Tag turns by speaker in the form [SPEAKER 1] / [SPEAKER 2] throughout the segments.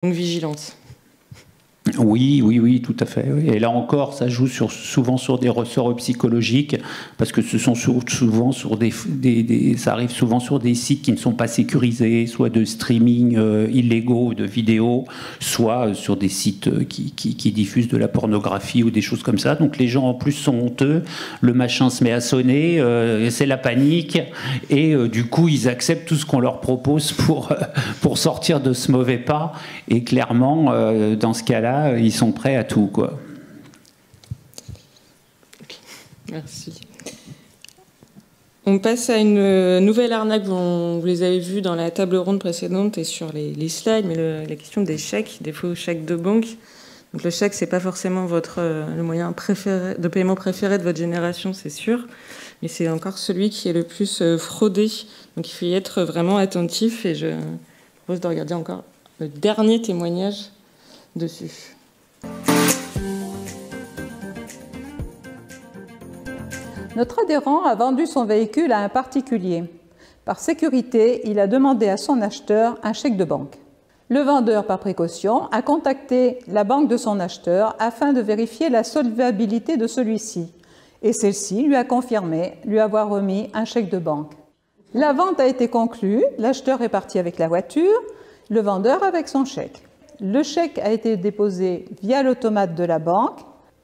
[SPEAKER 1] vigilante.
[SPEAKER 2] Oui, oui, oui, tout à fait. Oui. Et là encore, ça joue souvent sur des ressorts psychologiques, parce que ce sont souvent sur ça arrive souvent sur des sites qui ne sont pas sécurisés, soit de streaming illégaux de vidéos, soit sur des sites qui diffusent de la pornographie ou des choses comme ça. Donc les gens en plus sont honteux, le machin se met à sonner, c'est la panique, et du coup ils acceptent tout ce qu'on leur propose pour sortir de ce mauvais pas. Et clairement, dans ce cas-là, ils sont prêts à tout, quoi.
[SPEAKER 1] Merci. On passe à une nouvelle arnaque. Vous les avez vues dans la table ronde précédente et sur les slides, mais la question des chèques, des faux chèques de banque. Donc le chèque, c'est pas forcément le moyen de paiement préféré de votre génération, c'est sûr, mais c'est encore celui qui est le plus fraudé. Donc il faut y être vraiment attentif, et je propose de regarder encore le dernier témoignage dessus.
[SPEAKER 3] Notre adhérent a vendu son véhicule à un particulier. Par sécurité, il a demandé à son acheteur un chèque de banque. Le vendeur, par précaution, a contacté la banque de son acheteur afin de vérifier la solvabilité de celui-ci. Et celle-ci lui a confirmé lui avoir remis un chèque de banque. La vente a été conclue, l'acheteur est parti avec la voiture, le vendeur avec son chèque. Le chèque a été déposé via l'automate de la banque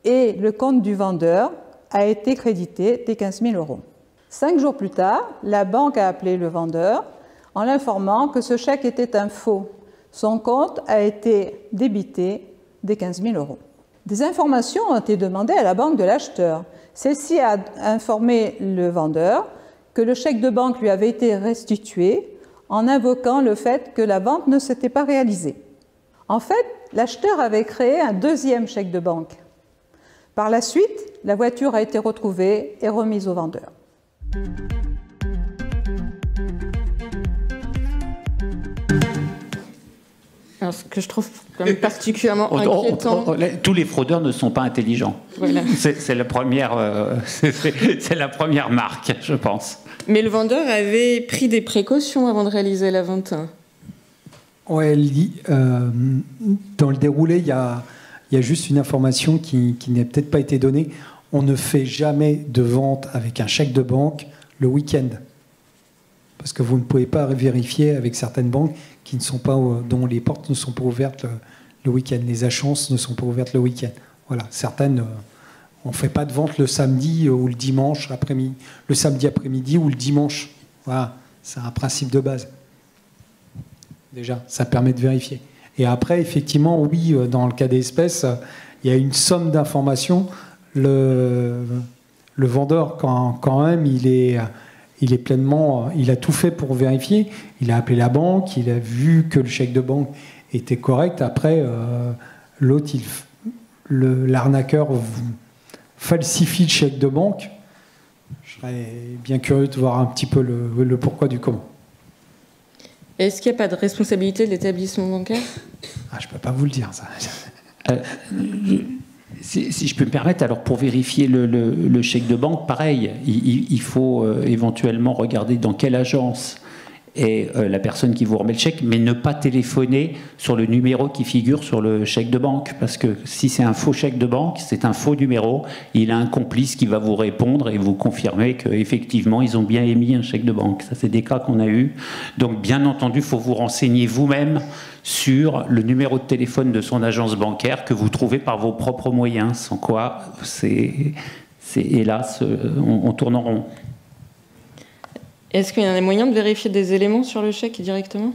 [SPEAKER 3] et le compte du vendeur a été crédité des 15 000 €. 5 jours plus tard, la banque a appelé le vendeur en l'informant que ce chèque était un faux. Son compte a été débité des 15 000 €. Des informations ont été demandées à la banque de l'acheteur. Celle-ci a informé le vendeur que le chèque de banque lui avait été restitué en invoquant le fait que la vente ne s'était pas réalisée. En fait, l'acheteur avait créé un deuxième chèque de banque. Par la suite, la voiture a été retrouvée et remise au vendeur.
[SPEAKER 1] Alors, ce que je trouve quand même particulièrement inquiétant...
[SPEAKER 2] Tous les fraudeurs ne sont pas intelligents.
[SPEAKER 1] Voilà.
[SPEAKER 2] C'est la première marque, je pense.
[SPEAKER 1] Mais le vendeur avait pris des précautions avant de réaliser la vente.
[SPEAKER 4] Oui, dans le déroulé, il y a juste une information qui n'a peut-être pas été donnée. On ne fait jamais de vente avec un chèque de banque le week-end. Parce que vous ne pouvez pas vérifier avec certaines banques qui ne sont pas, dont les portes ne sont pas ouvertes le week-end. Les agences ne sont pas ouvertes le week-end. Voilà, certaines, on ne fait pas de vente le samedi ou le dimanche après-midi, le samedi après-midi ou le dimanche. Voilà, c'est un principe de base. Déjà, ça permet de vérifier. Et après, effectivement, oui, dans le cas des espèces, il y a une somme d'informations. Le vendeur, quand même, il a tout fait pour vérifier. Il a appelé la banque, il a vu que le chèque de banque était correct. Après, l'autre, l'arnaqueur falsifie le chèque de banque. Je serais bien curieux de voir un petit peu le pourquoi du comment.
[SPEAKER 1] Est-ce qu'il n'y a pas de responsabilité de l'établissement bancaire ?
[SPEAKER 4] Je ne peux pas vous le dire, ça.
[SPEAKER 2] Si je peux me permettre, alors pour vérifier le chèque de banque, pareil, il faut éventuellement regarder dans quelle agence est la personne qui vous remet le chèque, mais ne pas téléphoner sur le numéro qui figure sur le chèque de banque, parce que si c'est un faux chèque de banque, c'est un faux numéro, il a un complice qui va vous répondre et vous confirmer qu'effectivement ils ont bien émis un chèque de banque. Ça, c'est des cas qu'on a eus. Donc bien entendu, il faut vous renseigner vous-même sur le numéro de téléphone de son agence bancaire que vous trouvez par vos propres moyens, sans quoi c'est hélas, on tourne en rond.
[SPEAKER 1] Est-ce qu'il y a des moyens de vérifier des éléments sur le chèque directement ?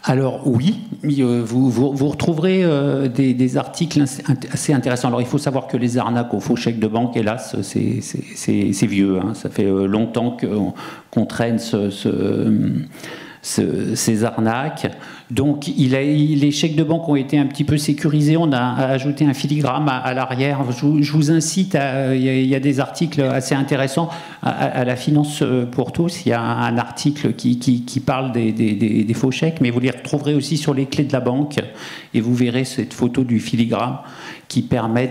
[SPEAKER 2] Alors oui, vous retrouverez des articles assez intéressants. Alors il faut savoir que les arnaques aux faux chèques de banque, hélas, c'est vieux. Hein. Ça fait longtemps qu'on traîne ces arnaques. Donc les chèques de banque ont été un petit peu sécurisés. On a ajouté un filigrane à l'arrière. Je vous incite, il y a des articles assez intéressants à la Finance pour tous. Il y a un article qui parle des faux chèques, mais vous les retrouverez aussi sur les clés de la banque et vous verrez cette photo du filigrane qui permet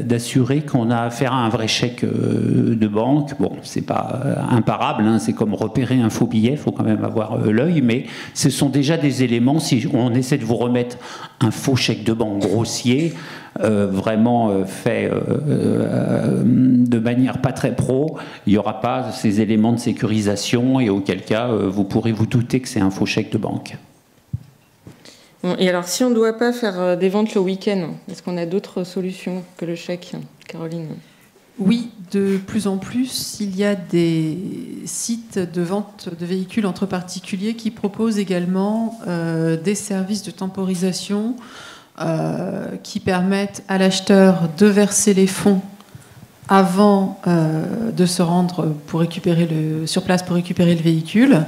[SPEAKER 2] d'assurer qu'on a affaire à un vrai chèque de banque. Bon, c'est pas imparable, hein, c'est comme repérer un faux billet, il faut quand même avoir l'œil, mais ce sont des déjà des éléments, si on essaie de vous remettre un faux chèque de banque grossier, vraiment fait de manière pas très pro, il n'y aura pas ces éléments de sécurisation et auquel cas vous pourrez vous douter que c'est un faux chèque de banque.
[SPEAKER 1] Bon, et alors, si on ne doit pas faire des ventes le week-end, est-ce qu'on a d'autres solutions que le chèque, Caroline?
[SPEAKER 5] Oui, de plus en plus, il y a des sites de vente de véhicules entre particuliers qui proposent également des services de temporisation qui permettent à l'acheteur de verser les fonds avant de se rendre sur place pour récupérer le véhicule,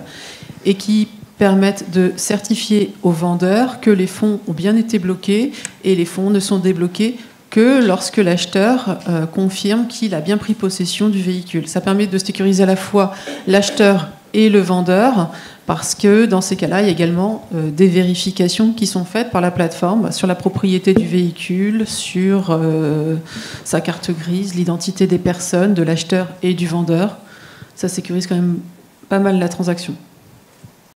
[SPEAKER 5] et qui permettent de certifier au vendeur que les fonds ont bien été bloqués, et les fonds ne sont débloqués que lorsque l'acheteur confirme qu'il a bien pris possession du véhicule. Ça permet de sécuriser à la fois l'acheteur et le vendeur, parce que dans ces cas-là, il y a également des vérifications qui sont faites par la plateforme sur la propriété du véhicule, sur sa carte grise, l'identité des personnes, de l'acheteur et du vendeur. Ça sécurise quand même pas mal la transaction.